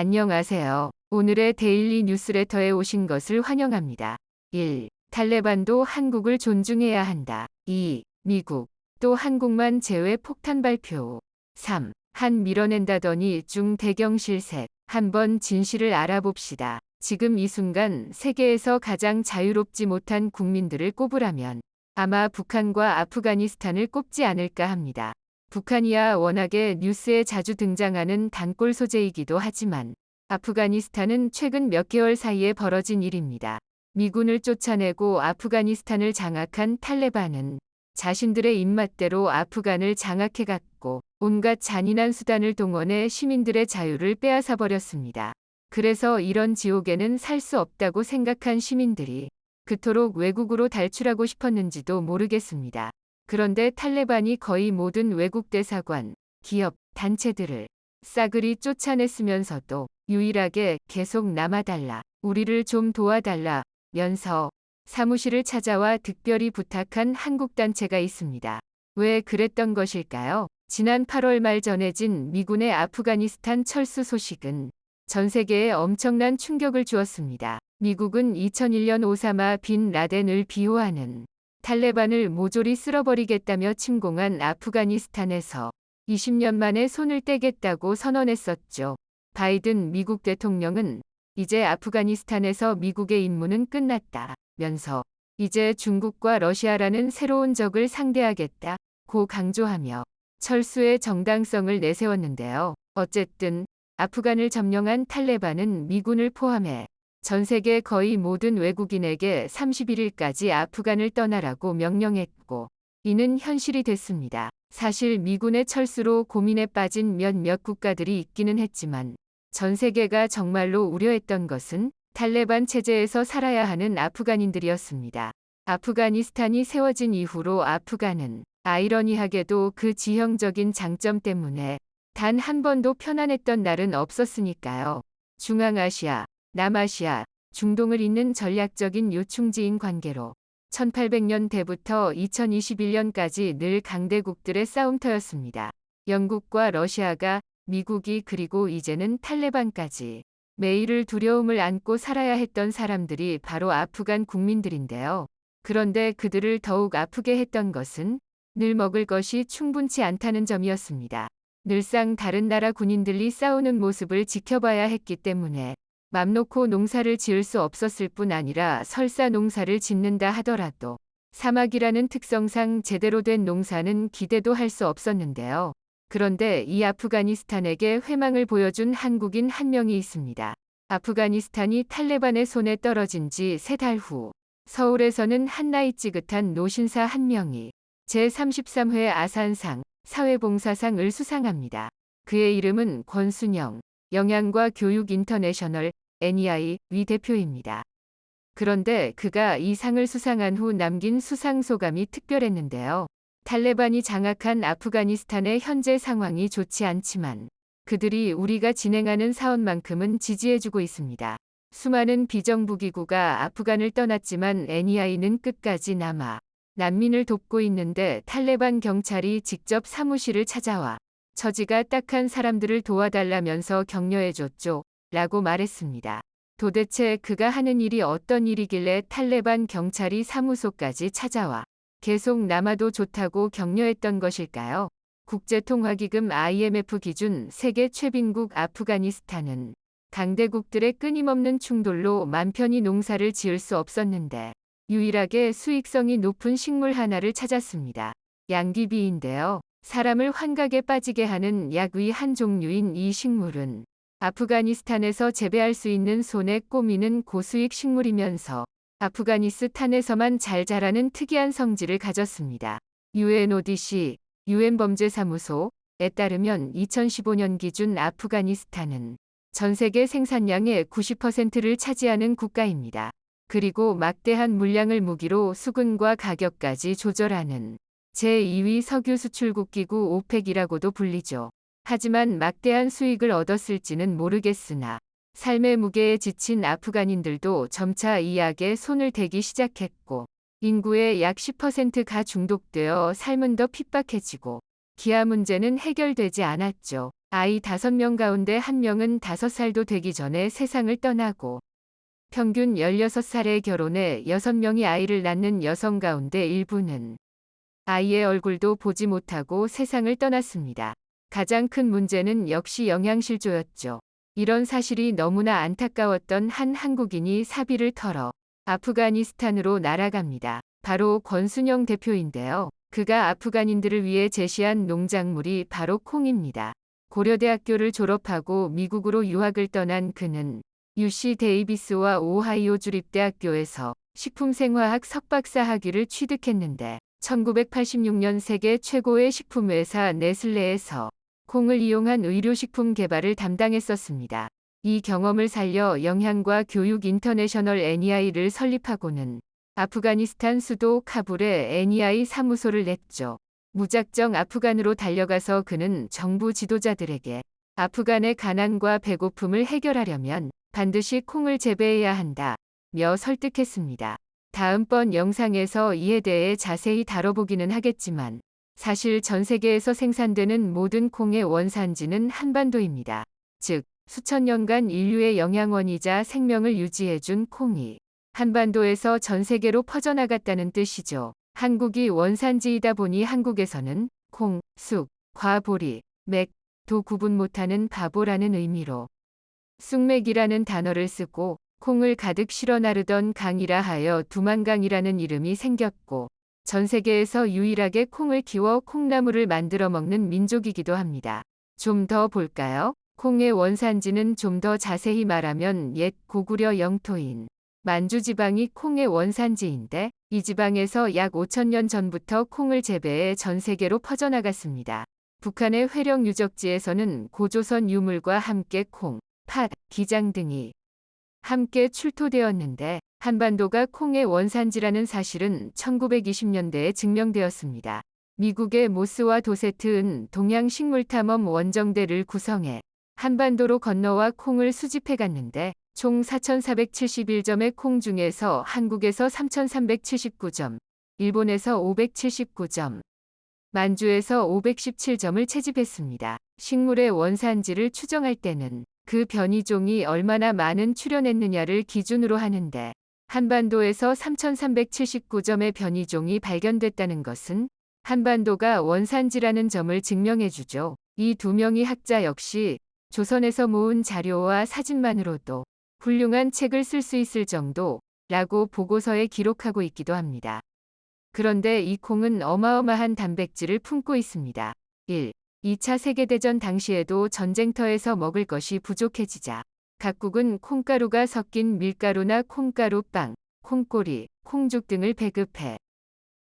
안녕하세요. 오늘의 데일리 뉴스레터에 오신 것을 환영합니다. 1. 탈레반도 한국을 존중해야 한다. 2. 미국 또 한국만 제외 폭탄 발표. 3. 한 밀어낸다더니 중대경 실색. 한번 진실을 알아봅시다. 지금 이 순간 세계에서 가장 자유롭지 못한 국민들을 꼽으라면 아마 북한과 아프가니스탄을 꼽지 않을까 합니다. 북한이야 워낙에 뉴스에 자주 등장하는 단골 소재이기도 하지만 아프가니스탄은 최근 몇 개월 사이에 벌어진 일입니다. 미군을 쫓아내고 아프가니스탄을 장악한 탈레반은 자신들의 입맛대로 아프간을 장악해갔고 온갖 잔인한 수단을 동원해 시민들의 자유를 빼앗아버렸습니다. 그래서 이런 지옥에는 살 수 없다고 생각한 시민들이 그토록 외국으로 탈출하고 싶었는지도 모르겠습니다. 그런데 탈레반이 거의 모든 외국 대사관, 기업, 단체들을 싸그리 쫓아냈으면서도 유일하게 계속 남아달라, 우리를 좀 도와달라 면서 사무실을 찾아와 특별히 부탁한 한국 단체가 있습니다. 왜 그랬던 것일까요? 지난 8월 말 전해진 미군의 아프가니스탄 철수 소식은 전 세계에 엄청난 충격을 주었습니다. 미국은 2001년 오사마 빈 라덴을 비호하는 탈레반을 모조리 쓸어버리겠다며 침공한 아프가니스탄에서 20년 만에 손을 떼겠다고 선언했었죠. 바이든 미국 대통령은 이제 아프가니스탄에서 미국의 임무는 끝났다면서 이제 중국과 러시아라는 새로운 적을 상대하겠다고 강조하며 철수의 정당성을 내세웠는데요. 어쨌든 아프간을 점령한 탈레반은 미군을 포함해 전 세계 거의 모든 외국인에게 31일까지 아프간을 떠나라고 명령했고 이는 현실이 됐습니다. 사실 미군의 철수로 고민에 빠진 몇몇 국가들이 있기는 했지만 전 세계가 정말로 우려했던 것은 탈레반 체제에서 살아야 하는 아프간인들이었습니다. 아프가니스탄이 세워진 이후로 아프간은 아이러니하게도 그 지형적인 장점 때문에 단 한 번도 편안했던 날은 없었으니까요. 중앙아시아, 남아시아, 중동을 잇는 전략적인 요충지인 관계로 1800년대부터 2021년까지 늘 강대국들의 싸움터였습니다. 영국과 러시아가, 미국이 그리고 이제는 탈레반까지 매일을 두려움을 안고 살아야 했던 사람들이 바로 아프간 국민들인데요. 그런데 그들을 더욱 아프게 했던 것은 늘 먹을 것이 충분치 않다는 점이었습니다. 늘상 다른 나라 군인들이 싸우는 모습을 지켜봐야 했기 때문에 맘 놓고 농사를 지을 수 없었을 뿐 아니라 설사 농사를 짓는다 하더라도 사막이라는 특성상 제대로 된 농사는 기대도 할 수 없었는데요. 그런데 이 아프가니스탄에게 회망을 보여준 한국인 한 명이 있습니다. 아프가니스탄이 탈레반의 손에 떨어진 지 3달 후 서울에서는 한나이 찌긋한 노신사 한 명이 제33회 아산상 사회봉사상을 수상합니다. 그의 이름은 권순영, 영양과 교육 인터내셔널 NEI 위 대표입니다. 그런데 그가 이 상을 수상한 후 남긴 수상 소감이 특별했는데요. 탈레반이 장악한 아프가니스탄의 현재 상황이 좋지 않지만 그들이 우리가 진행하는 사업만큼은 지지해주고 있습니다. 수많은 비정부기구가 아프간을 떠났지만 NEI는 끝까지 남아 난민을 돕고 있는데 탈레반 경찰이 직접 사무실을 찾아와 처지가 딱한 사람들을 도와달라면서 격려해줬죠. 라고 말했습니다. 도대체 그가 하는 일이 어떤 일이길래 탈레반 경찰이 사무소까지 찾아와 계속 남아도 좋다고 격려했던 것일까요? 국제통화기금 IMF 기준 세계 최빈국 아프가니스탄은 강대국들의 끊임없는 충돌로 맘 편히 농사를 지을 수 없었는데 유일하게 수익성이 높은 식물 하나를 찾았습니다. 양귀비인데요. 사람을 환각에 빠지게 하는 약의 한 종류인 이 식물은 아프가니스탄에서 재배할 수 있는 손에 꼽히는 고수익 식물이면서 아프가니스탄에서만 잘 자라는 특이한 성질을 가졌습니다. UNODC, 유엔범죄사무소에 따르면 2015년 기준 아프가니스탄은 전 세계 생산량의 90%를 차지하는 국가입니다. 그리고 막대한 물량을 무기로 수급과 가격까지 조절하는 제2위 석유 수출국 기구 오펙이라고도 불리죠. 하지만 막대한 수익을 얻었을지는 모르겠으나 삶의 무게에 지친 아프간인들도 점차 이 약에 손을 대기 시작했고 인구의 약 10%가 중독되어 삶은 더 핍박해지고 기아 문제는 해결되지 않았죠. 아이 5명 가운데 1명은 5살도 되기 전에 세상을 떠나고 평균 16살에 결혼해 6명이 아이를 낳는 여성 가운데 일부는 아이의 얼굴도 보지 못하고 세상을 떠났습니다. 가장 큰 문제는 역시 영양실조였죠. 이런 사실이 너무나 안타까웠던 한 한국인이 사비를 털어 아프가니스탄으로 날아갑니다. 바로 권순영 대표인데요. 그가 아프간인들을 위해 제시한 농작물이 바로 콩입니다. 고려대학교를 졸업하고 미국으로 유학을 떠난 그는 UC 데이비스와 오하이오 주립대학교에서 식품생화학 석박사 학위를 취득했는데 1986년 세계 최고의 식품회사 네슬레에서 콩을 이용한 의료식품 개발을 담당했었습니다. 이 경험을 살려 영양과 교육 인터내셔널 NEI를 설립하고는 아프가니스탄 수도 카불에 NEI 사무소를 냈죠. 무작정 아프간으로 달려가서 그는 정부 지도자들에게 아프간의 가난과 배고픔을 해결하려면 반드시 콩을 재배해야 한다며 설득했습니다. 다음번 영상에서 이에 대해 자세히 다뤄보기는 하겠지만 사실 전 세계에서 생산되는 모든 콩의 원산지는 한반도입니다. 즉, 수천 년간 인류의 영양원이자 생명을 유지해준 콩이 한반도에서 전 세계로 퍼져나갔다는 뜻이죠. 한국이 원산지이다 보니 한국에서는 콩, 쑥, 과, 보리, 맥, 도 구분 못하는 바보라는 의미로 쑥맥이라는 단어를 쓰고 콩을 가득 실어 나르던 강이라 하여 두만강이라는 이름이 생겼고 전 세계에서 유일하게 콩을 키워 콩나물을 만들어 먹는 민족이기도 합니다. 좀 더 볼까요? 콩의 원산지는 좀 더 자세히 말하면 옛 고구려 영토인 만주 지방이 콩의 원산지인데 이 지방에서 약 5,000년 전부터 콩을 재배해 전 세계로 퍼져나갔습니다. 북한의 회령 유적지에서는 고조선 유물과 함께 콩, 팥, 기장 등이 함께 출토되었는데 한반도가 콩의 원산지라는 사실은 1920년대에 증명되었습니다. 미국의 모스와 도세트은 동양식물탐험 원정대를 구성해 한반도로 건너와 콩을 수집해 갔는데 총 4,471점의 콩 중에서 한국에서 3,379점, 일본에서 579점, 만주에서 517점을 채집했습니다. 식물의 원산지를 추정할 때는 그 변이종이 얼마나 많은 출현했느냐를 기준으로 하는데 한반도에서 3,379점의 변이종이 발견됐다는 것은 한반도가 원산지라는 점을 증명해주죠. 이 두 명의 학자 역시 조선에서 모은 자료와 사진만으로도 훌륭한 책을 쓸 수 있을 정도라고 보고서에 기록하고 있기도 합니다. 그런데 이 콩은 어마어마한 단백질을 품고 있습니다. 1. 2차 세계대전 당시에도 전쟁터에서 먹을 것이 부족해지자 각국은 콩가루가 섞인 밀가루나 콩가루빵, 콩꼬리, 콩죽 등을 배급해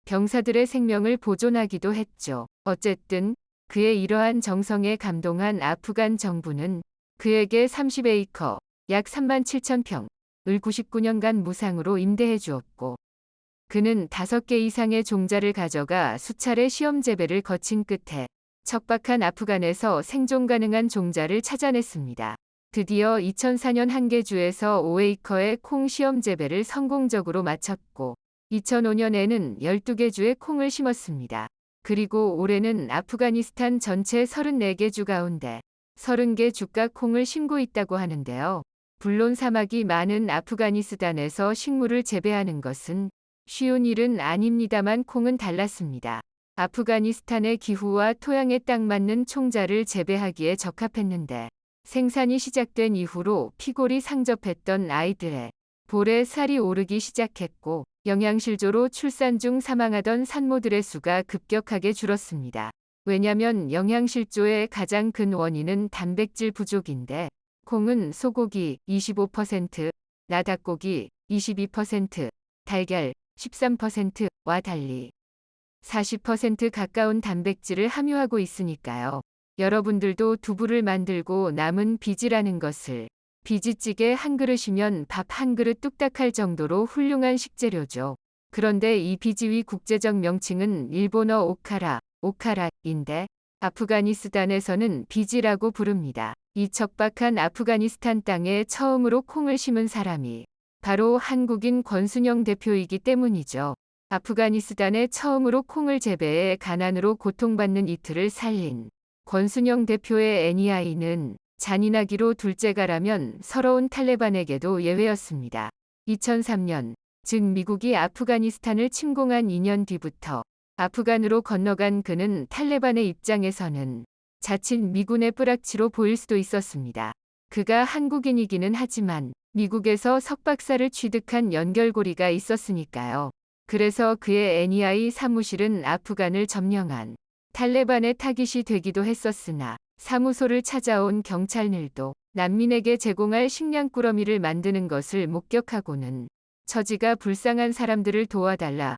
병사들의 생명을 보존하기도 했죠. 어쨌든 그의 이러한 정성에 감동한 아프간 정부는 그에게 30에이커, 약 37,000평을 99년간 무상으로 임대해 주었고 그는 5개 이상의 종자를 가져가 수차례 시험 재배를 거친 끝에 척박한 아프간에서 생존 가능한 종자를 찾아냈습니다. 드디어 2004년 한 개 주에서 5에이커의 콩 시험 재배를 성공적으로 마쳤고 2005년에는 12개 주의 콩을 심었습니다. 그리고 올해는 아프가니스탄 전체 34개 주 가운데 30개 주가 콩을 심고 있다고 하는데요. 물론 사막이 많은 아프가니스탄에서 식물을 재배하는 것은 쉬운 일은 아닙니다만 콩은 달랐습니다. 아프가니스탄의 기후와 토양에 딱 맞는 총자를 재배하기에 적합했는데 생산이 시작된 이후로 피골이 상접했던 아이들의 볼에 살이 오르기 시작했고 영양실조로 출산 중 사망하던 산모들의 수가 급격하게 줄었습니다. 왜냐면 영양실조의 가장 큰 원인은 단백질 부족인데 콩은 소고기 25%, 나닭고기 22%, 달걀 13%와 달리 40% 가까운 단백질을 함유하고 있으니까요. 여러분들도 두부를 만들고 남은 비지라는 것을 비지찌개 한 그릇이면 밥 한 그릇 뚝딱 할 정도로 훌륭한 식재료죠. 그런데 이 비지의 국제적 명칭은 일본어 오카라인데 아프가니스탄에서는 비지라고 부릅니다. 이 척박한 아프가니스탄 땅에 처음으로 콩을 심은 사람이 바로 한국인 권순영 대표이기 때문이죠. 아프가니스탄에 처음으로 콩을 재배해 가난으로 고통받는 이들을 살린 권순영 대표의 NEI는 잔인하기로 둘째가라면 서러운 탈레반에게도 예외였습니다. 2003년, 즉 미국이 아프가니스탄을 침공한 2년 뒤부터 아프간으로 건너간 그는 탈레반의 입장에서는 자칫 미군의 뿌락치로 보일 수도 있었습니다. 그가 한국인이기는 하지만 미국에서 석박사를 취득한 연결고리가 있었으니까요. 그래서 그의 NEI 사무실은 아프간을 점령한 탈레반의 타깃이 되기도 했었으나 사무소를 찾아온 경찰들도 난민에게 제공할 식량 꾸러미를 만드는 것을 목격하고는 처지가 불쌍한 사람들을 도와달라며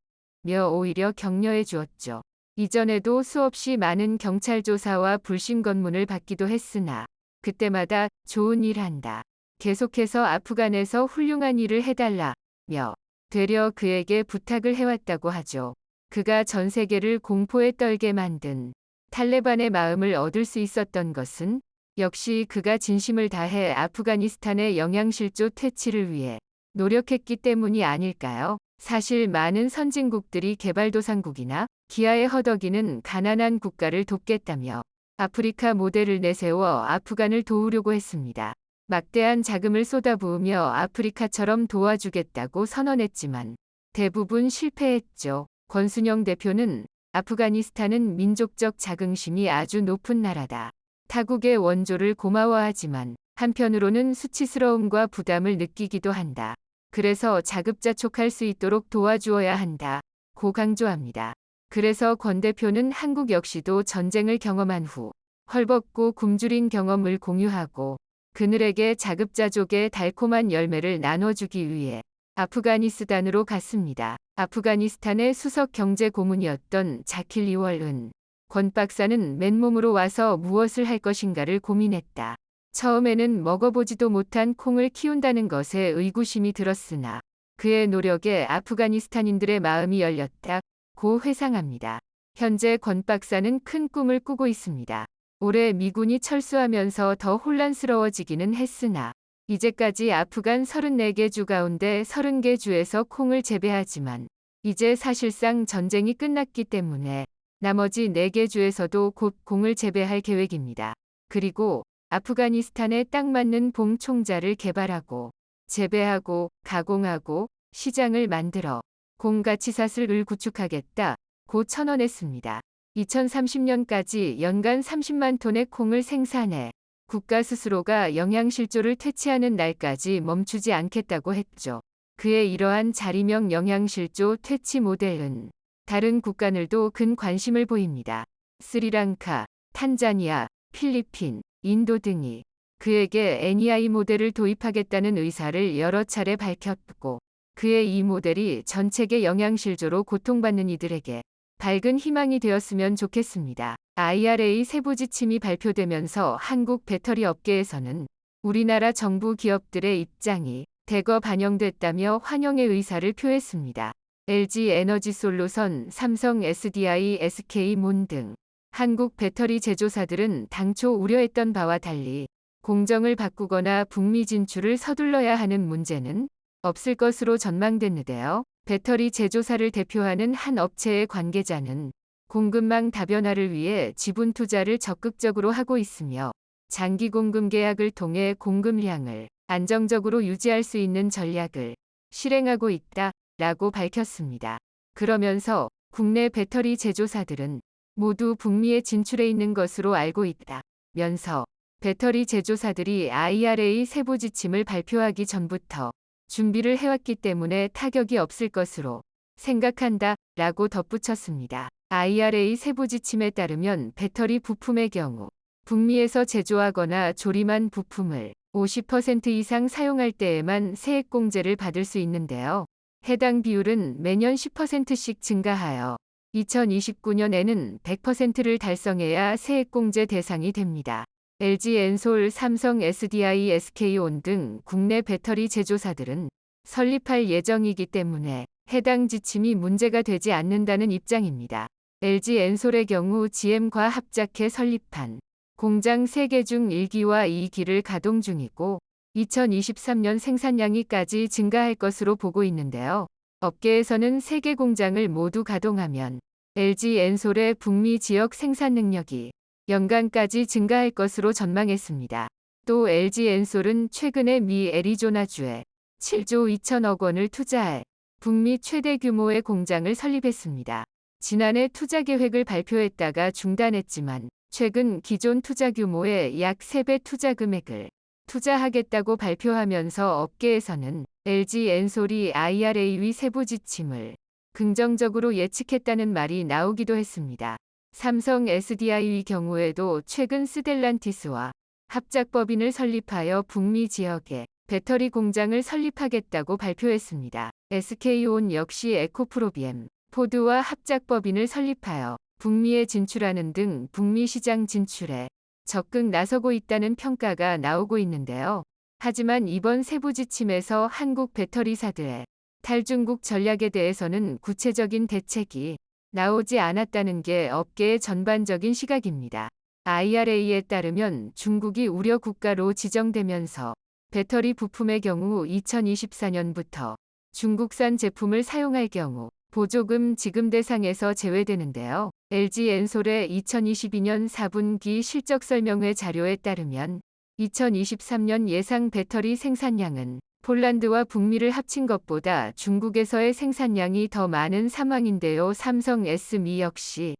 오히려 격려해 주었죠. 이전에도 수없이 많은 경찰 조사와 불신 검문을 받기도 했으나 그때마다 좋은 일 한다. 계속해서 아프간에서 훌륭한 일을 해달라며 되려 그에게 부탁을 해왔다고 하죠. 그가 전 세계를 공포에 떨게 만든 탈레반의 마음을 얻을 수 있었던 것은 역시 그가 진심을 다해 아프가니스탄의 영양실조 퇴치를 위해 노력했기 때문이 아닐까요? 사실 많은 선진국들이 개발도상국이나 기아에 허덕이는 가난한 국가를 돕겠다며 아프리카 모델을 내세워 아프간을 도우려고 했습니다. 막대한 자금을 쏟아부으며 아프리카처럼 도와주겠다고 선언했지만 대부분 실패했죠. 권순영 대표는 아프가니스탄은 민족적 자긍심이 아주 높은 나라다. 타국의 원조를 고마워하지만 한편으로는 수치스러움과 부담을 느끼기도 한다. 그래서 자급자족할 수 있도록 도와주어야 한다. 고 강조합니다. 그래서 권 대표는 한국 역시도 전쟁을 경험한 후 헐벗고 굶주린 경험을 공유하고 그들에게 자급자족의 달콤한 열매를 나눠주기 위해 아프가니스탄으로 갔습니다. 아프가니스탄의 수석 경제 고문이었던 자킬 리월은 권 박사는 맨몸으로 와서 무엇을 할 것인가를 고민했다. 처음에는 먹어보지도 못한 콩을 키운다는 것에 의구심이 들었으나 그의 노력에 아프가니스탄인들의 마음이 열렸다고 회상합니다. 현재 권 박사는 큰 꿈을 꾸고 있습니다. 올해 미군이 철수하면서 더 혼란스러워지기는 했으나 이제까지 아프간 34개 주 가운데 30개 주에서 콩을 재배하지만 이제 사실상 전쟁이 끝났기 때문에 나머지 4개 주에서도 곧 콩을 재배할 계획입니다. 그리고 아프가니스탄에 딱 맞는 봉 총자를 개발하고 재배하고 가공하고 시장을 만들어 콩 가치사슬을 구축하겠다고 선언했습니다. 2030년까지 연간 30만 톤의 콩을 생산해 국가 스스로가 영양실조를 퇴치하는 날까지 멈추지 않겠다고 했죠. 그의 이러한 자리명 영양실조 퇴치 모델은 다른 국가들도 큰 관심을 보입니다. 스리랑카, 탄자니아, 필리핀, 인도 등이 그에게 NEI 모델을 도입하겠다는 의사를 여러 차례 밝혔고 그의 이 모델이 전 세계 영양실조로 고통받는 이들에게 밝은 희망이 되었으면 좋겠습니다. IRA 세부 지침이 발표되면서 한국 배터리 업계에서는 우리나라 정부 기업들의 입장이 대거 반영됐다며 환영의 의사를 표했습니다. LG 에너지솔루션, 삼성 SDI, SK몬 등 한국 배터리 제조사들은 당초 우려했던 바와 달리 공정을 바꾸거나 북미 진출을 서둘러야 하는 문제는 없을 것으로 전망됐는데요. 배터리 제조사를 대표하는 한 업체의 관계자는 공급망 다변화를 위해 지분 투자를 적극적으로 하고 있으며 장기 공급 계약을 통해 공급량을 안정적으로 유지할 수 있는 전략을 실행하고 있다라고 밝혔습니다. 그러면서 국내 배터리 제조사들은 모두 북미에 진출해 있는 것으로 알고 있다면서 배터리 제조사들이 IRA 세부 지침을 발표하기 전부터 준비를 해왔기 때문에 타격이 없을 것으로 생각한다라고 덧붙였습니다. IRA 세부 지침에 따르면 배터리 부품의 경우 북미에서 제조하거나 조림한 부품을 50% 이상 사용할 때에만 세액공제를 받을 수 있는데요. 해당 비율은 매년 10%씩 증가하여 2029년에는 100%를 달성해야 세액공제 대상이 됩니다. LG 엔솔, 삼성 SDI, SK온 등 국내 배터리 제조사들은 설립할 예정이기 때문에 해당 지침이 문제가 되지 않는다는 입장입니다. LG 엔솔의 경우 GM과 합작해 설립한 공장 3개 중 1기와 2기를 가동 중이고 2023년 생산량이까지 증가할 것으로 보고 있는데요. 업계에서는 3개 공장을 모두 가동하면 LG 엔솔의 북미 지역 생산 능력이 연간까지 증가할 것으로 전망했습니다. 또 LG 엔솔은 최근에 미 애리조나주에 7조 2천억 원을 투자해 북미 최대 규모의 공장을 설립했습니다. 지난해 투자 계획을 발표했다가 중단했지만 최근 기존 투자 규모의 약 3배 투자 금액을 투자하겠다고 발표하면서 업계에서는 LG 엔솔이 IRA 세부 지침을 긍정적으로 예측했다는 말이 나오기도 했습니다. 삼성 SDI의 경우에도 최근 스텔란티스와 합작법인을 설립하여 북미 지역에 배터리 공장을 설립하겠다고 발표했습니다. SK온 역시 에코프로비엠, 포드와 합작법인을 설립하여 북미에 진출하는 등 북미 시장 진출에 적극 나서고 있다는 평가가 나오고 있는데요. 하지만 이번 세부 지침에서 한국 배터리사들의 탈중국 전략에 대해서는 구체적인 대책이 나오지 않았다는 게 업계의 전반적인 시각입니다. IRA에 따르면 중국이 우려 국가로 지정되면서 배터리 부품의 경우 2024년부터 중국산 제품을 사용할 경우 보조금 지급 대상에서 제외되는데요. LG 엔솔의 2022년 4분기 실적 설명회 자료에 따르면 2023년 예상 배터리 생산량은 폴란드와 북미를 합친 것보다 중국에서의 생산량이 더 많은 상황인데요. 삼성 SMI 역시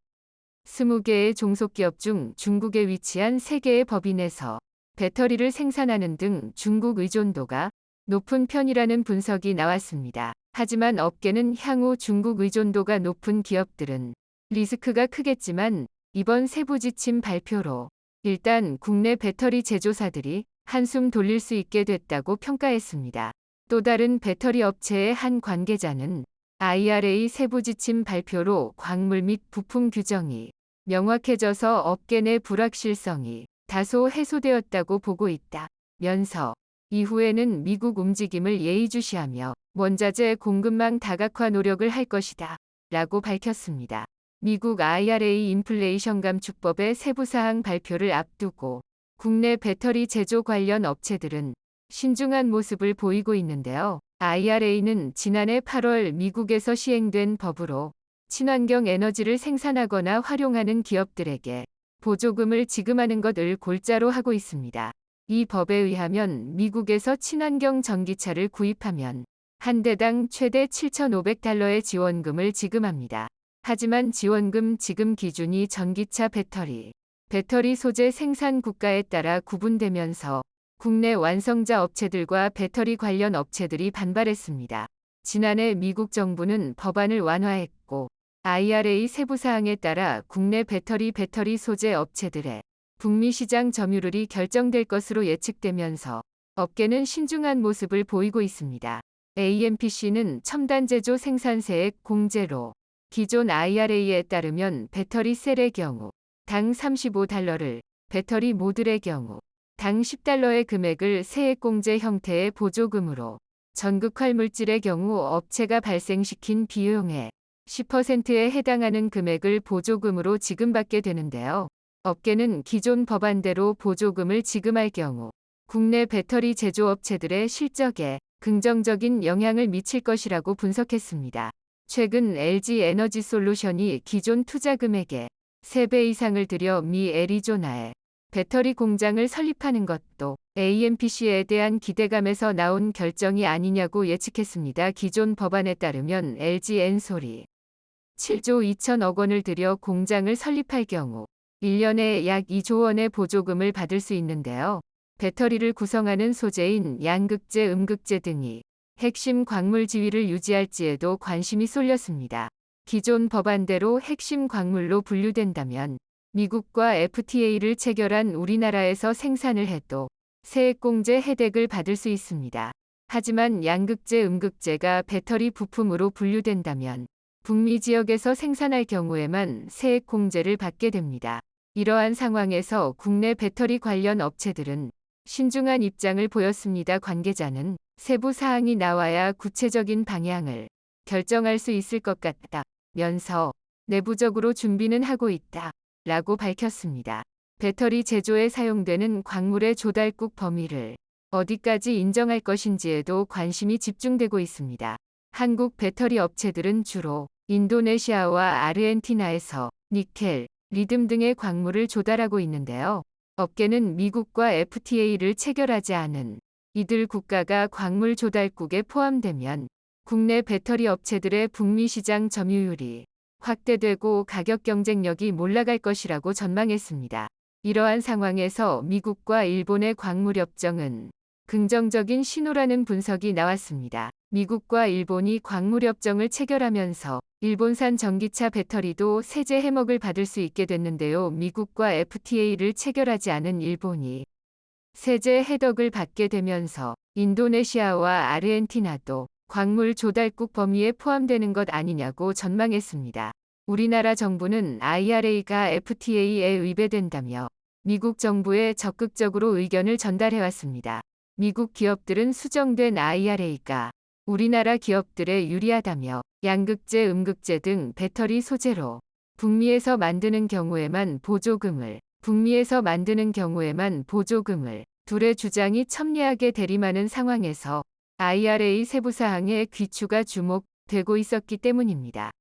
20개의 종속기업 중 중국에 위치한 3개의 법인에서 배터리를 생산하는 등 중국 의존도가 높은 편이라는 분석이 나왔습니다. 하지만 업계는 향후 중국 의존도가 높은 기업들은 리스크가 크겠지만 이번 세부 지침 발표로 일단 국내 배터리 제조사들이 한숨 돌릴 수 있게 됐다고 평가했습니다. 또 다른 배터리 업체의 한 관계자는 IRA 세부 지침 발표로 광물 및 부품 규정이 명확해져서 업계 내 불확실성이 다소 해소되었다고 보고 있다면서 이후에는 미국 움직임을 예의주시하며 원자재 공급망 다각화 노력을 할 것이다 라고 밝혔습니다. 미국 IRA 인플레이션 감축법의 세부사항 발표를 앞두고 국내 배터리 제조 관련 업체들은 신중한 모습을 보이고 있는데요. IRA는 지난해 8월 미국에서 시행된 법으로 친환경 에너지를 생산하거나 활용하는 기업들에게 보조금을 지급하는 것을 골자로 하고 있습니다. 이 법에 의하면 미국에서 친환경 전기차를 구입하면 한 대당 최대 $7,500의 지원금을 지급합니다. 하지만 지원금 지급 기준이 전기차 배터리 소재 생산 국가에 따라 구분되면서 국내 완성자 업체들과 배터리 관련 업체들이 반발했습니다. 지난해 미국 정부는 법안을 완화했고 IRA 세부사항에 따라 국내 배터리 소재 업체들의 북미 시장 점유율이 결정될 것으로 예측되면서 업계는 신중한 모습을 보이고 있습니다. AMPC는 첨단 제조 생산세액 공제로 기존 IRA에 따르면 배터리 셀의 경우 당 $35를, 배터리 모듈의 경우 당 $10의 금액을 세액 공제 형태의 보조금으로 전극활 물질의 경우 업체가 발생시킨 비용의 10%에 해당하는 금액을 보조금으로 지급받게 되는데요. 업계는 기존 법안대로 보조금을 지급할 경우 국내 배터리 제조업체들의 실적에 긍정적인 영향을 미칠 것이라고 분석했습니다. 최근 LG 에너지 솔루션이 기존 투자 금액의 3배 이상을 들여 미 애리조나에 배터리 공장을 설립하는 것도 AMPC에 대한 기대감에서 나온 결정이 아니냐고 예측했습니다. 기존 법안에 따르면 LG 엔솔이 7조 2천억 원을 들여 공장을 설립할 경우 1년에 약 2조 원의 보조금을 받을 수 있는데요. 배터리를 구성하는 소재인 양극재, 음극재 등이 핵심 광물 지위를 유지할지에도 관심이 쏠렸습니다. 기존 법안대로 핵심 광물로 분류된다면 미국과 FTA를 체결한 우리나라에서 생산을 해도 세액공제 혜택을 받을 수 있습니다. 하지만 양극재, 음극재가 배터리 부품으로 분류된다면 북미 지역에서 생산할 경우에만 세액공제를 받게 됩니다. 이러한 상황에서 국내 배터리 관련 업체들은 신중한 입장을 보였습니다. 관계자는 세부 사항이 나와야 구체적인 방향을 결정할 수 있을 것 같다면서 내부적으로 준비는 하고 있다 라고 밝혔습니다. 배터리 제조에 사용되는 광물의 조달국 범위를 어디까지 인정할 것인지에도 관심이 집중되고 있습니다. 한국 배터리 업체들은 주로 인도네시아와 아르헨티나에서 니켈, 리듬 등의 광물을 조달하고 있는데요. 업계는 미국과 FTA를 체결하지 않은 이들 국가가 광물 조달국에 포함되면 국내 배터리 업체들의 북미 시장 점유율이 확대되고 가격 경쟁력이 몰라갈 것이라고 전망했습니다. 이러한 상황에서 미국과 일본의 광물 협정은 긍정적인 신호라는 분석이 나왔습니다. 미국과 일본이 광물 협정을 체결하면서 일본산 전기차 배터리도 세제 해먹을 받을 수 있게 됐는데요. 미국과 FTA를 체결하지 않은 일본이 세제 혜덕을 받게 되면서 인도네시아와 아르헨티나도 광물 조달국 범위에 포함되는 것 아니냐고 전망했습니다. 우리나라 정부는 IRA가 FTA에 위배된다며 미국 정부에 적극적으로 의견을 전달해왔습니다. 미국 기업들은 수정된 IRA가 우리나라 기업들에 유리하다며 양극재, 음극재 등 배터리 소재로 북미에서 만드는 경우에만 보조금을 둘의 주장이 첨예하게 대립하는 상황에서 IRA 세부 사항에 귀추가 주목되고 있었기 때문입니다.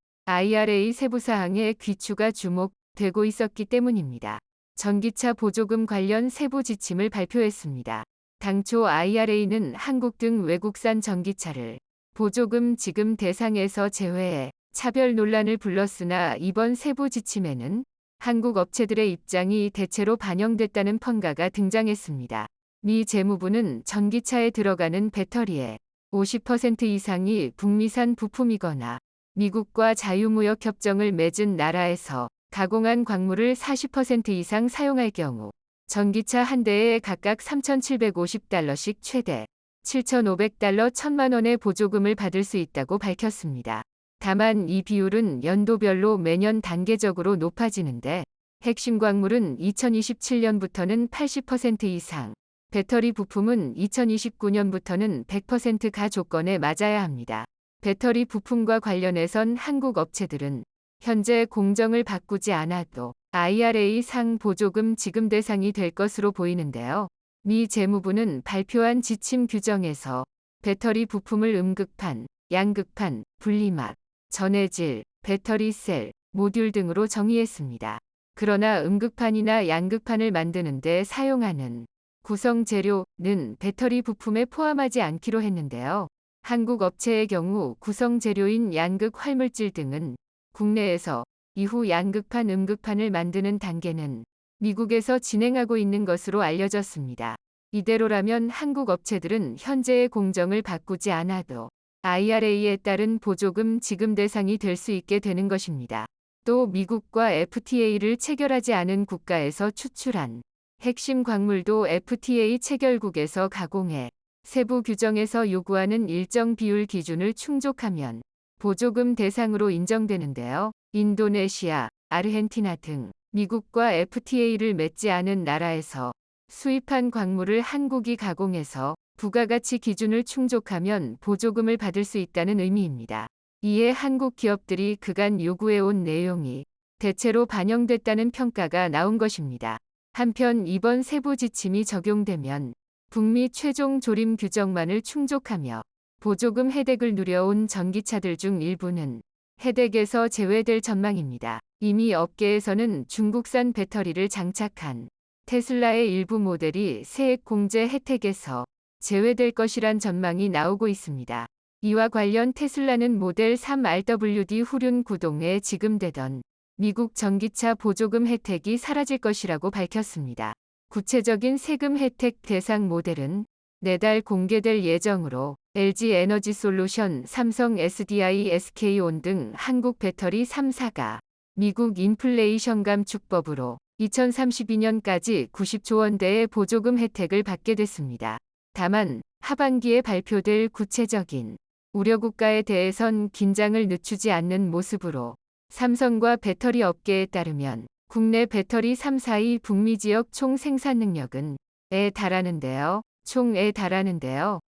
전기차 보조금 관련 세부 지침을 발표했습니다. 당초 IRA는 한국 등 외국산 전기차를 보조금 지급 대상에서 제외해 차별 논란을 불렀으나 이번 세부 지침에는 한국 업체들의 입장이 대체로 반영됐다는 평가가 등장했습니다. 미 재무부는 전기차에 들어가는 배터리의 50% 이상이 북미산 부품이거나 미국과 자유무역 협정을 맺은 나라에서 가공한 광물을 40% 이상 사용할 경우 전기차 한 대에 각각 $3,750씩 최대 $7,500 1,000만 원의 보조금을 받을 수 있다고 밝혔습니다. 다만 이 비율은 연도별로 매년 단계적으로 높아지는데 핵심 광물은 2027년부터는 80% 이상, 배터리 부품은 2029년부터는 100%가 조건에 맞아야 합니다. 배터리 부품과 관련해선 한국 업체들은 현재 공정을 바꾸지 않아도 IRA 상 보조금 지급 대상이 될 것으로 보이는데요. 미 재무부는 발표한 지침 규정에서 배터리 부품을 음극판, 양극판, 분리막, 전해질, 배터리 셀, 모듈 등으로 정의했습니다. 그러나 음극판이나 양극판을 만드는 데 사용하는 구성 재료는 배터리 부품에 포함하지 않기로 했는데요. 한국 업체의 경우 구성 재료인 양극 활물질 등은 국내에서 이후 양극판, 음극판을 만드는 단계는 미국에서 진행하고 있는 것으로 알려졌습니다. 이대로라면 한국 업체들은 현재의 공정을 바꾸지 않아도 IRA에 따른 보조금 지급 대상이 될 수 있게 되는 것입니다. 또 미국과 FTA를 체결하지 않은 국가에서 추출한 핵심 광물도 FTA 체결국에서 가공해 세부 규정에서 요구하는 일정 비율 기준을 충족하면 보조금 대상으로 인정되는데요. 인도네시아, 아르헨티나 등 미국과 FTA를 맺지 않은 나라에서 수입한 광물을 한국이 가공해서 부가가치 기준을 충족하면 보조금을 받을 수 있다는 의미입니다. 이에 한국 기업들이 그간 요구해온 내용이 대체로 반영됐다는 평가가 나온 것입니다. 한편 이번 세부 지침이 적용되면 북미 최종 조림 규정만을 충족하며 보조금 혜택을 누려온 전기차들 중 일부는 혜택에서 제외될 전망입니다. 이미 업계에서는 중국산 배터리를 장착한 테슬라의 일부 모델이 세액 공제 혜택에서 제외될 것이란 전망이 나오고 있습니다. 이와 관련 테슬라는 모델 3RWD 후륜 구동에 지급되던 미국 전기차 보조금 혜택이 사라질 것이라고 밝혔습니다. 구체적인 세금 혜택 대상 모델은 내달 공개될 예정으로 LG 에너지 솔루션, 삼성 SDI, SK온 등 한국 배터리 3사가 미국 인플레이션 감축법으로 2032년까지 90조 원대의 보조금 혜택을 받게 됐습니다. 다만 하반기에 발표될 구체적인 우려국가에 대해선 긴장을 늦추지 않는 모습으로 삼성과 배터리 업계에 따르면 국내 배터리 3사의 북미 지역 총 생산 능력은 에 달하는데요.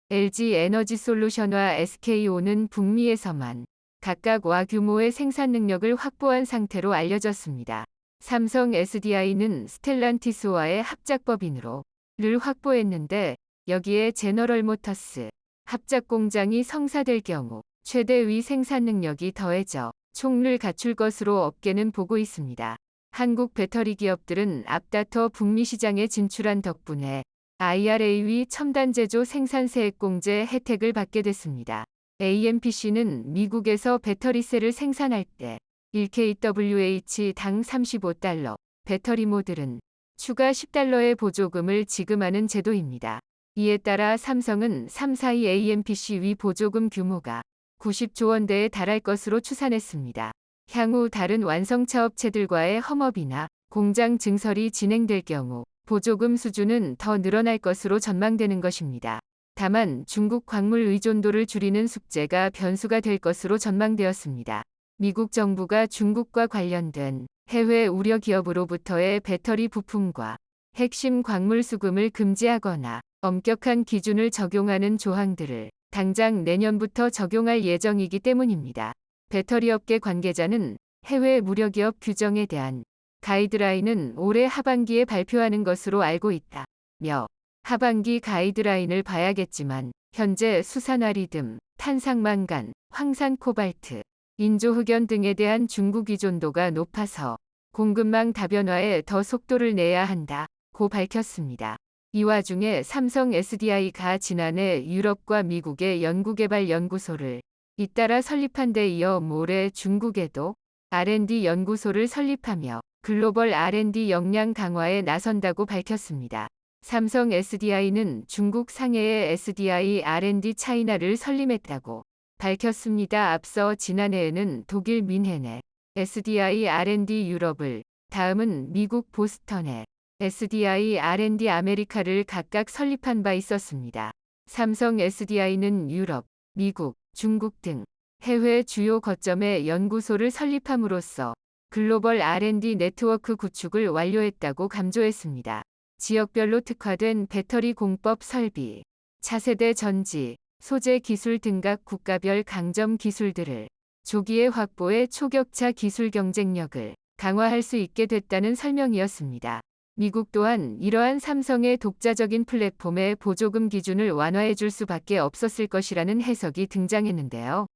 LG 에너지 솔루션과 SK온은 북미에서만 각각 와 규모의 생산 능력을 확보한 상태로 알려졌습니다. 삼성 SDI는 스텔란티스와의 합작법인으로 를 확보했는데 여기에 제너럴 모터스 합작 공장이 성사될 경우 최대 위 생산 능력이 더해져 총을 갖출 것으로 업계는 보고 있습니다. 한국 배터리 기업들은 앞다퉈 북미 시장에 진출한 덕분에 IRA 첨단 제조 생산세액 공제 혜택을 받게 됐습니다. AMPC는 미국에서 배터리셀을 생산할 때 1kWh 당 35달러, 배터리 모듈은 추가 10달러의 보조금을 지급하는 제도입니다. 이에 따라 삼성은 342 AMPC 위 보조금 규모가 90조 원대에 달할 것으로 추산했습니다. 향후 다른 완성차 업체들과의 험업이나 공장 증설이 진행될 경우 보조금 수준은 더 늘어날 것으로 전망되는 것입니다. 다만 중국 광물 의존도를 줄이는 숙제가 변수가 될 것으로 전망되었습니다. 미국 정부가 중국과 관련된 해외 우려 기업으로부터의 배터리 부품과 핵심 광물 수금을 금지하거나 엄격한 기준을 적용하는 조항들을 당장 내년부터 적용할 예정이기 때문입니다. 배터리 업계 관계자는 해외 무료기업 규정에 대한 가이드라인은 올해 하반기에 발표하는 것으로 알고 있다며 하반기 가이드라인을 봐야겠지만 현재 수산화리듬, 탄산망간, 황산 코발트, 인조흑연 등에 대한 중국 의존도가 높아서 공급망 다변화에 더 속도를 내야 한다고 밝혔습니다. 이 와중에 삼성 SDI가 지난해 유럽과 미국의 연구개발 연구소를 잇따라 설립한 데 이어 올해 중국에도 R&D 연구소를 설립하며 글로벌 R&D 역량 강화에 나선다고 밝혔습니다. 삼성 SDI는 중국 상해의 SDI R&D 차이나를 설립했다고 밝혔습니다. 앞서 지난해에는 독일 뮌헨의 SDI R&D 유럽을, 다음은 미국 보스턴의 SDI R&D 아메리카를 각각 설립한 바 있었습니다. 삼성 SDI는 유럽, 미국, 중국 등 해외 주요 거점에 연구소를 설립함으로써 글로벌 R&D 네트워크 구축을 완료했다고 강조했습니다. 지역별로 특화된 배터리 공법 설비, 차세대 전지, 소재 기술 등 각 국가별 강점 기술들을 조기에 확보해 초격차 기술 경쟁력을 강화할 수 있게 됐다는 설명이었습니다. 미국 또한 이러한 삼성의 독자적인 플랫폼의 보조금 기준을 완화해 줄 수밖에 없었을 것이라는 해석이 등장했는데요.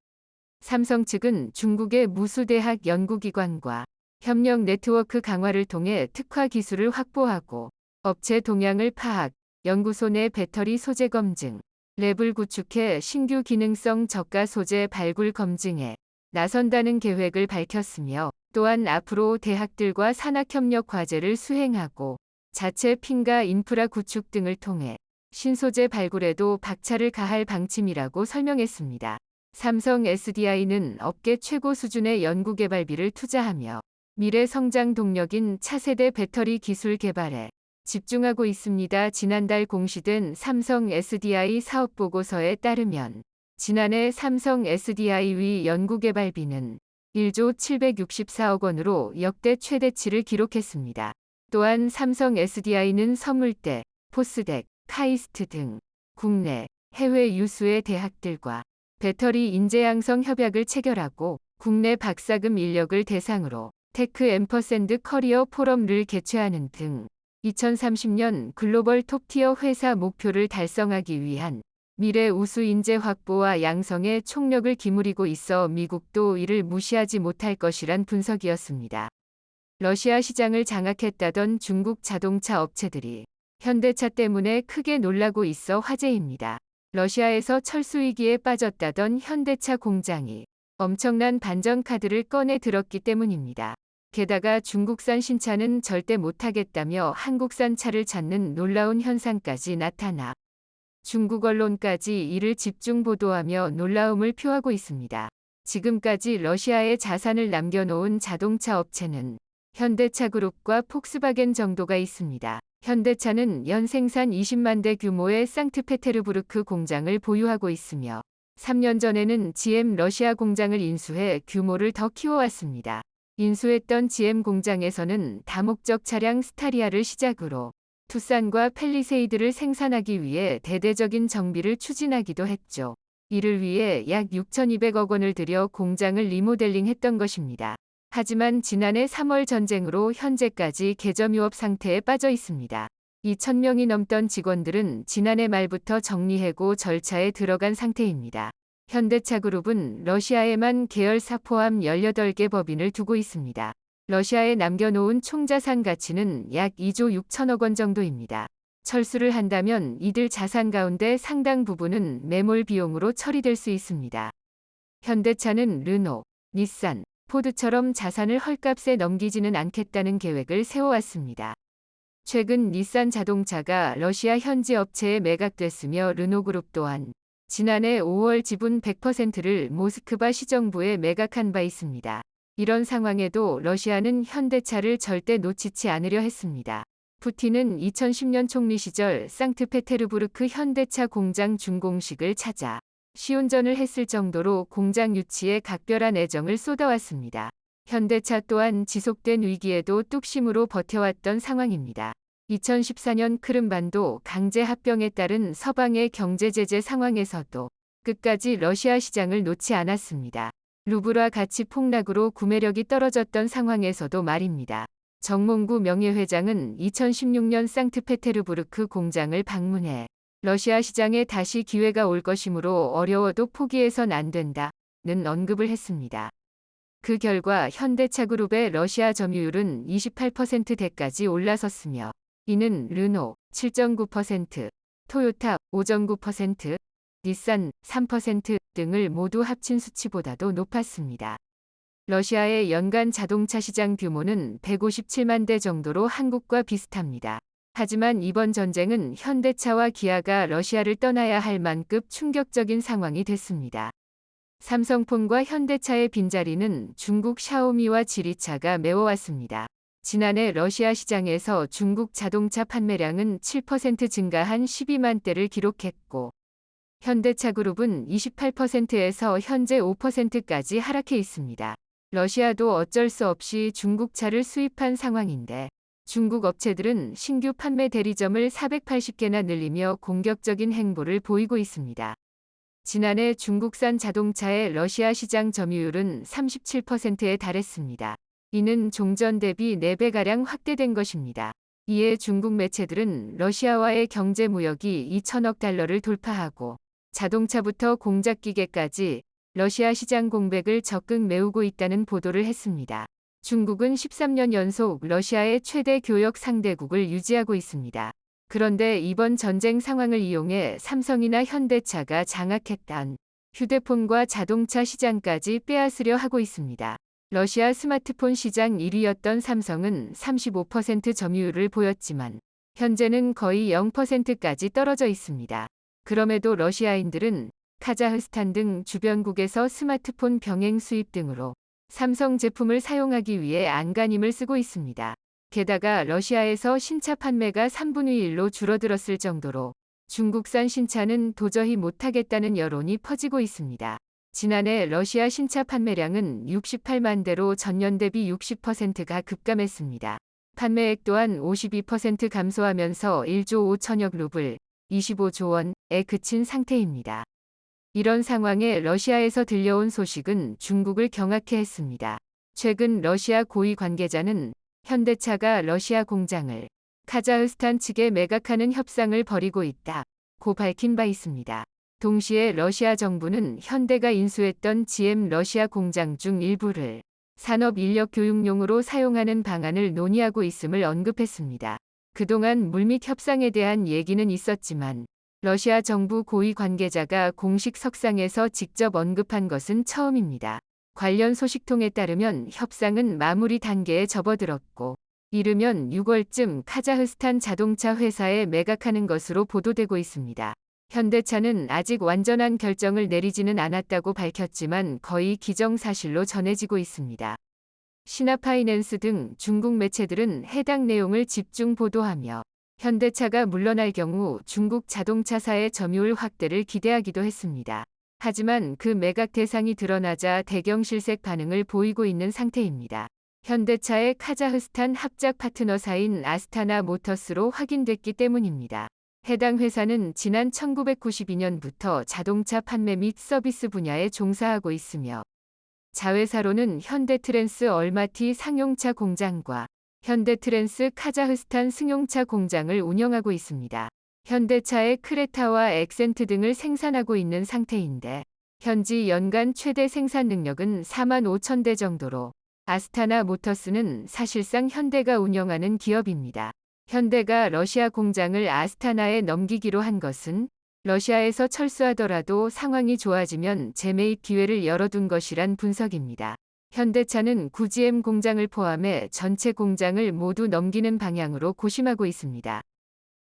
삼성 측은 중국의 무수대학 연구기관과 협력 네트워크 강화를 통해 특화 기술을 확보하고 업체 동향을 파악, 연구소 내 배터리 소재 검증, 랩을 구축해 신규 기능성 저가 소재 발굴 검증에 나선다는 계획을 밝혔으며 또한 앞으로 대학들과 산학협력 과제를 수행하고 자체 핀과 인프라 구축 등을 통해 신소재 발굴에도 박차를 가할 방침이라고 설명했습니다. 삼성 SDI는 업계 최고 수준의 연구개발비를 투자하며 미래 성장 동력인 차세대 배터리 기술 개발에 집중하고 있습니다. 지난달 공시된 삼성 SDI 사업보고서에 따르면 지난해 삼성 SDI 위 연구개발비는 1조 764억 원으로 역대 최대치를 기록했습니다. 또한 삼성 SDI는 서물대, 포스덱, 카이스트 등 국내, 해외 유수의 대학들과 배터리 인재 양성 협약을 체결하고 국내 박사금 인력을 대상으로 테크 앰퍼샌드 커리어 포럼을 개최하는 등 2030년 글로벌 톱티어 회사 목표를 달성하기 위한 미래 우수 인재 확보와 양성에 총력을 기울이고 있어 미국도 이를 무시하지 못할 것이란 분석이었습니다. 러시아 시장을 장악했다던 중국 자동차 업체들이 현대차 때문에 크게 놀라고 있어 화제입니다. 러시아에서 철수 위기에 빠졌다던 현대차 공장이 엄청난 반전 카드를 꺼내 들었기 때문입니다. 게다가 중국산 신차는 절대 못하겠다며 한국산 차를 찾는 놀라운 현상까지 나타나 중국 언론까지 이를 집중 보도하며 놀라움을 표하고 있습니다. 지금까지 러시아에 자산을 남겨놓은 자동차 업체는 현대차 그룹과 폭스바겐 정도가 있습니다. 현대차는 연 생산 20만 대 규모의 상트페테르부르크 공장을 보유하고 있으며 3년 전에는 GM 러시아 공장을 인수해 규모를 더 키워왔습니다. 인수했던 GM 공장에서는 다목적 차량 스타리아를 시작으로 투싼과 펠리세이드를 생산하기 위해 대대적인 정비를 추진하기도 했죠. 이를 위해 약 6,200억 원을 들여 공장을 리모델링했던 것입니다. 하지만 지난해 3월 전쟁으로 현재까지 개점 유업 상태에 빠져 있습니다. 2,000명이 넘던 직원들은 지난해 말부터 정리해고 절차에 들어간 상태입니다. 현대차 그룹은 러시아에만 계열사 포함 18개 법인을 두고 있습니다. 러시아에 남겨놓은 총자산 가치는 약 2조 6천억 원 정도입니다. 철수를 한다면 이들 자산 가운데 상당 부분은 매몰 비용으로 처리될 수 있습니다. 현대차는 르노, 닛산, 포드처럼 자산을 헐값에 넘기지는 않겠다는 계획을 세워왔습니다. 최근 닛산 자동차가 러시아 현지 업체에 매각됐으며 르노그룹 또한 지난해 5월 지분 100%를 모스크바 시정부에 매각한 바 있습니다. 이런 상황에도 러시아는 현대차를 절대 놓치지 않으려 했습니다. 푸틴은 2010년 총리 시절 상트페테르부르크 현대차 공장 준공식을 찾아 시운전을 했을 정도로 공장 유치에 각별한 애정을 쏟아왔습니다. 현대차 또한 지속된 위기에도 뚝심으로 버텨왔던 상황입니다. 2014년 크림반도 강제 합병에 따른 서방의 경제 제재 상황에서도 끝까지 러시아 시장을 놓지 않았습니다. 루블화 가치 폭락으로 구매력이 떨어졌던 상황에서도 말입니다. 정몽구 명예회장은 2016년 상트페테르부르크 공장을 방문해 러시아 시장에 다시 기회가 올 것이므로 어려워도 포기해선 안 된다는 언급을 했습니다. 그 결과 현대차 그룹의 러시아 점유율은 28%대까지 올라섰으며 이는 르노 7.9%, 토요타 5.9%, 닛산 3% 등을 모두 합친 수치보다도 높았습니다. 러시아의 연간 자동차 시장 규모는 157만 대 정도로 한국과 비슷합니다. 하지만 이번 전쟁은 현대차와 기아가 러시아를 떠나야 할 만급 충격적인 상황이 됐습니다. 삼성폰과 현대차의 빈자리는 중국 샤오미와 지리차가 메워왔습니다. 지난해 러시아 시장에서 중국 자동차 판매량은 7% 증가한 12만 대를 기록했고 현대차 그룹은 28%에서 현재 5%까지 하락해 있습니다. 러시아도 어쩔 수 없이 중국 차를 수입한 상황인데 중국 업체들은 신규 판매 대리점을 480개나 늘리며 공격적인 행보를 보이고 있습니다. 지난해 중국산 자동차의 러시아 시장 점유율은 37%에 달했습니다. 이는 종전 대비 4배가량 확대된 것입니다. 이에 중국 매체들은 러시아와의 경제 무역이 2천억 달러를 돌파하고 자동차부터 공작기계까지 러시아 시장 공백을 적극 메우고 있다는 보도를 했습니다. 중국은 13년 연속 러시아의 최대 교역 상대국을 유지하고 있습니다. 그런데 이번 전쟁 상황을 이용해 삼성이나 현대차가 장악했던 휴대폰과 자동차 시장까지 빼앗으려 하고 있습니다. 러시아 스마트폰 시장 1위였던 삼성은 35% 점유율을 보였지만 현재는 거의 0%까지 떨어져 있습니다. 그럼에도 러시아인들은 카자흐스탄 등 주변국에서 스마트폰 병행 수입 등으로 삼성 제품을 사용하기 위해 안간힘을 쓰고 있습니다. 게다가 러시아에서 신차 판매가 3분의 1로 줄어들었을 정도로 중국산 신차는 도저히 못하겠다는 여론이 퍼지고 있습니다. 지난해 러시아 신차 판매량은 68만 대로 전년 대비 60%가 급감했습니다. 판매액 또한 52% 감소하면서 1조 5천억 루블, 25조 원에 그친 상태입니다. 이런 상황에 러시아에서 들려온 소식은 중국을 경악해 했습니다. 최근 러시아 고위 관계자는 현대차가 러시아 공장을 카자흐스탄 측에 매각하는 협상을 벌이고 있다고 밝힌 바 있습니다. 동시에 러시아 정부는 현대가 인수했던 GM 러시아 공장 중 일부를 산업 인력 교육용으로 사용하는 방안을 논의하고 있음을 언급했습니다. 그동안 물밑 협상에 대한 얘기는 있었지만 러시아 정부 고위 관계자가 공식 석상에서 직접 언급한 것은 처음입니다. 관련 소식통에 따르면 협상은 마무리 단계에 접어들었고 이르면 6월쯤 카자흐스탄 자동차 회사에 매각하는 것으로 보도되고 있습니다. 현대차는 아직 완전한 결정을 내리지는 않았다고 밝혔지만 거의 기정사실로 전해지고 있습니다. 시나파이낸스 등 중국 매체들은 해당 내용을 집중 보도하며 현대차가 물러날 경우 중국 자동차사의 점유율 확대를 기대하기도 했습니다. 하지만 그 매각 대상이 드러나자 대경 실색 반응을 보이고 있는 상태입니다. 현대차의 카자흐스탄 합작 파트너사인 아스타나 모터스로 확인됐기 때문입니다. 해당 회사는 지난 1992년부터 자동차 판매 및 서비스 분야에 종사하고 있으며 자회사로는 현대트랜스 얼마티 상용차 공장과 현대트랜스 카자흐스탄 승용차 공장을 운영하고 있습니다. 현대차의 크레타와 엑센트 등을 생산하고 있는 상태인데 현지 연간 최대 생산 능력은 4만 5천 대 정도로 아스타나 모터스는 사실상 현대가 운영하는 기업입니다. 현대가 러시아 공장을 아스타나에 넘기기로 한 것은 러시아에서 철수하더라도 상황이 좋아지면 재매입 기회를 열어둔 것이란 분석입니다. 현대차는 구지엠 공장을 포함해 전체 공장을 모두 넘기는 방향으로 고심하고 있습니다.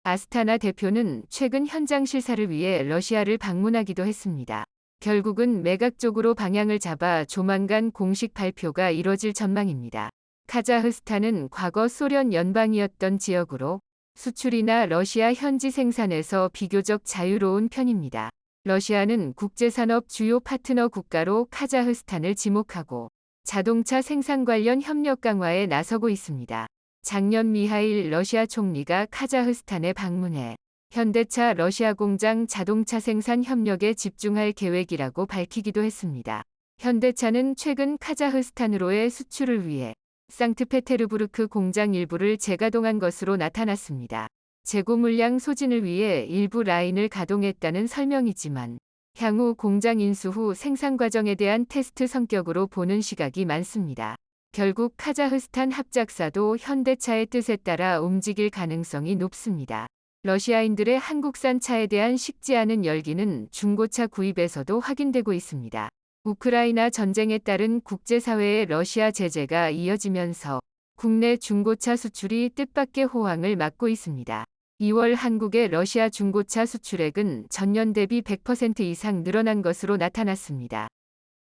아스타나 대표는 최근 현장 실사를 위해 러시아를 방문하기도 했습니다. 결국은 매각 쪽으로 방향을 잡아 조만간 공식 발표가 이뤄질 전망입니다. 카자흐스탄은 과거 소련 연방이었던 지역으로 수출이나 러시아 현지 생산에서 비교적 자유로운 편입니다. 러시아는 국제산업 주요 파트너 국가로 카자흐스탄을 지목하고 자동차 생산 관련 협력 강화에 나서고 있습니다. 작년 미하일 러시아 총리가 카자흐스탄에 방문해 현대차 러시아 공장 자동차 생산 협력에 집중할 계획이라고 밝히기도 했습니다. 현대차는 최근 카자흐스탄으로의 수출을 위해 상트페테르부르크 공장 일부를 재가동한 것으로 나타났습니다. 재고 물량 소진을 위해 일부 라인을 가동했다는 설명이지만 향후 공장 인수 후 생산 과정에 대한 테스트 성격으로 보는 시각이 많습니다. 결국 카자흐스탄 합작사도 현대차의 뜻에 따라 움직일 가능성이 높습니다. 러시아인들의 한국산 차에 대한 식지 않은 열기는 중고차 구입에서도 확인되고 있습니다. 우크라이나 전쟁에 따른 국제사회의 러시아 제재가 이어지면서 국내 중고차 수출이 뜻밖의 호황을 맞고 있습니다. 2월 한국의 러시아 중고차 수출액은 전년 대비 100% 이상 늘어난 것으로 나타났습니다.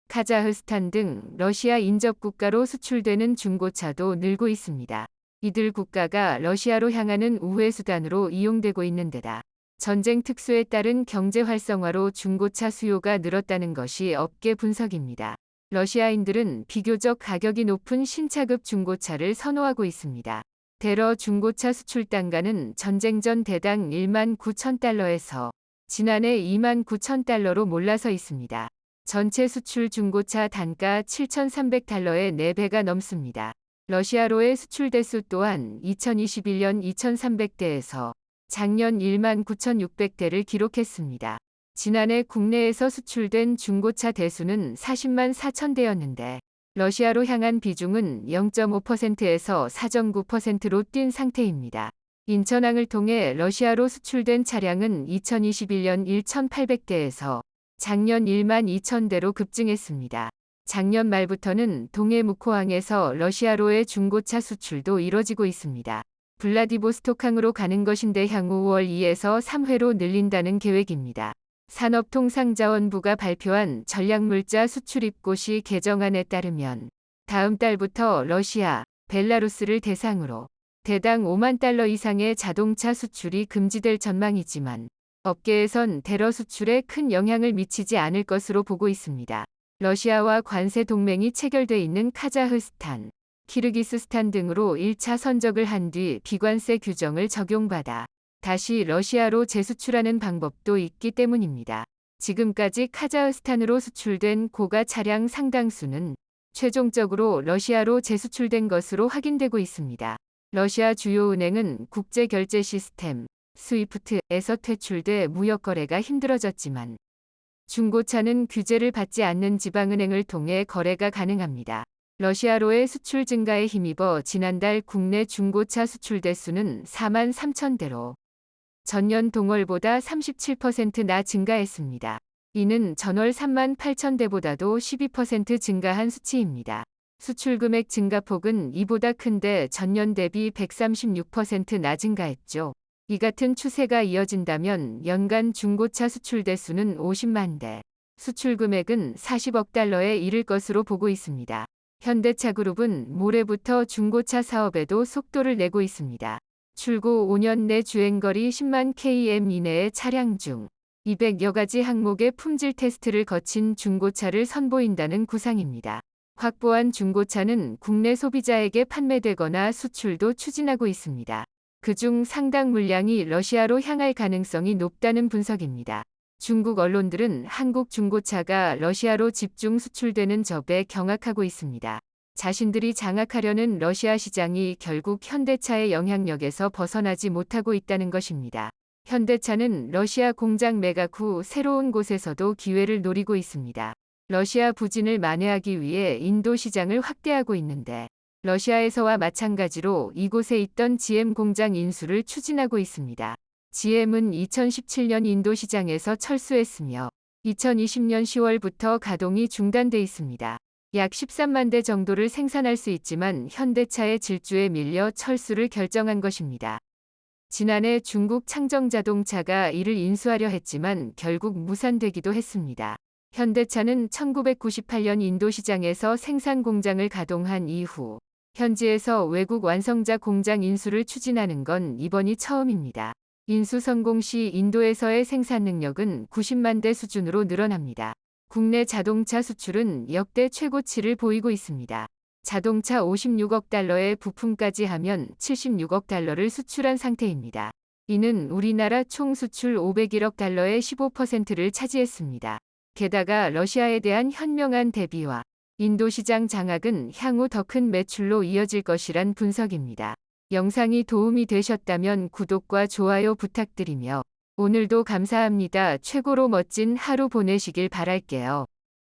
카자흐스탄 등 러시아 인접 국가로 수출되는 중고차도 늘고 있습니다. 이들 국가가 러시아로 향하는 우회 수단으로 이용되고 있는 데다 전쟁 특수에 따른 경제 활성화로 중고차 수요가 늘었다는 것이 업계 분석입니다. 러시아인들은 비교적 가격이 높은 신차급 중고차를 선호하고 있습니다. 대러 중고차 수출 단가는 전쟁 전 대당 19,000달러에서 지난해 29,000달러로 몰라서 있습니다. 전체 수출 중고차 단가 7,300달러의 4배가 넘습니다. 러시아로의 수출 대수 또한 2021년 2,300대에서 작년 19,600대를 기록했습니다. 지난해 국내에서 수출된 중고차 대수는 40만 4천대였는데 러시아로 향한 비중은 0.5%에서 4.9%로 뛴 상태입니다. 인천항을 통해 러시아로 수출된 차량은 2021년 1,800대에서 작년 1만 2천대로 급증했습니다. 작년 말부터는 동해 무코항에서 러시아로의 중고차 수출도 이뤄지고 있습니다. 블라디보스토크항으로 가는 것인데 향후 5월 2에서 3회로 늘린다는 계획입니다. 산업통상자원부가 발표한 전략물자 수출 입고시 개정안에 따르면 다음 달부터 러시아, 벨라루스를 대상으로 대당 5만 달러 이상의 자동차 수출이 금지될 전망이지만 업계에선 대러 수출에 큰 영향을 미치지 않을 것으로 보고 있습니다. 러시아와 관세 동맹이 체결돼 있는 카자흐스탄, 키르기스스탄 등으로 1차 선적을 한 뒤 비관세 규정을 적용받아 다시 러시아로 재수출하는 방법도 있기 때문입니다. 지금까지 카자흐스탄으로 수출된 고가 차량 상당수는 최종적으로 러시아로 재수출된 것으로 확인되고 있습니다. 러시아 주요 은행은 국제 결제 시스템 스위프트에서 퇴출돼 무역 거래가 힘들어졌지만 중고차는 규제를 받지 않는 지방은행을 통해 거래가 가능합니다. 러시아로의 수출 증가에 힘입어 지난달 국내 중고차 수출 대수는 4만 3천대로 전년 동월보다 37%나 증가했습니다. 이는 전월 3만 8천대보다도 12% 증가한 수치입니다. 수출 금액 증가폭은 이보다 큰데 전년 대비 136%나 증가했죠. 이 같은 추세가 이어진다면 연간 중고차 수출 대수는 50만 대, 수출 금액은 40억 달러에 이를 것으로 보고 있습니다. 현대차그룹은 모레부터 중고차 사업에도 속도를 내고 있습니다. 출고 5년 내 주행거리 10만 km 이내의 차량 중 200여 가지 항목의 품질 테스트를 거친 중고차를 선보인다는 구상입니다. 확보한 중고차는 국내 소비자에게 판매되거나 수출도 추진하고 있습니다. 그중 상당 물량이 러시아로 향할 가능성이 높다는 분석입니다. 중국 언론들은 한국 중고차가 러시아로 집중 수출되는 점에 경악하고 있습니다. 자신들이 장악하려는 러시아 시장이 결국 현대차의 영향력에서 벗어나지 못하고 있다는 것입니다. 현대차는 러시아 공장 매각 후 새로운 곳에서도 기회를 노리고 있습니다. 러시아 부진을 만회하기 위해 인도 시장을 확대하고 있는데 러시아에서와 마찬가지로 이곳에 있던 GM 공장 인수를 추진하고 있습니다. GM은 2017년 인도 시장에서 철수했으며 2020년 10월부터 가동이 중단돼 있습니다. 약 13만 대 정도를 생산할 수 있지만 현대차의 질주에 밀려 철수를 결정한 것입니다. 지난해 중국 창정자동차가 이를 인수하려 했지만 결국 무산되기도 했습니다. 현대차는 1998년 인도 시장에서 생산 공장을 가동한 이후 현지에서 외국 완성자 공장 인수를 추진하는 건 이번이 처음입니다. 인수 성공 시 인도에서의 생산 능력은 90만 대 수준으로 늘어납니다. 국내 자동차 수출은 역대 최고치를 보이고 있습니다. 자동차 56억 달러의 부품까지 하면 76억 달러를 수출한 상태입니다. 이는 우리나라 총 수출 501억 달러의 15%를 차지했습니다. 게다가 러시아에 대한 현명한 대비와 인도 시장 장악은 향후 더 큰 매출로 이어질 것이란 분석입니다. 영상이 도움이 되셨다면 구독과 좋아요 부탁드리며 오늘도 감사합니다. 최고로 멋진 하루 보내시길 바랄게요.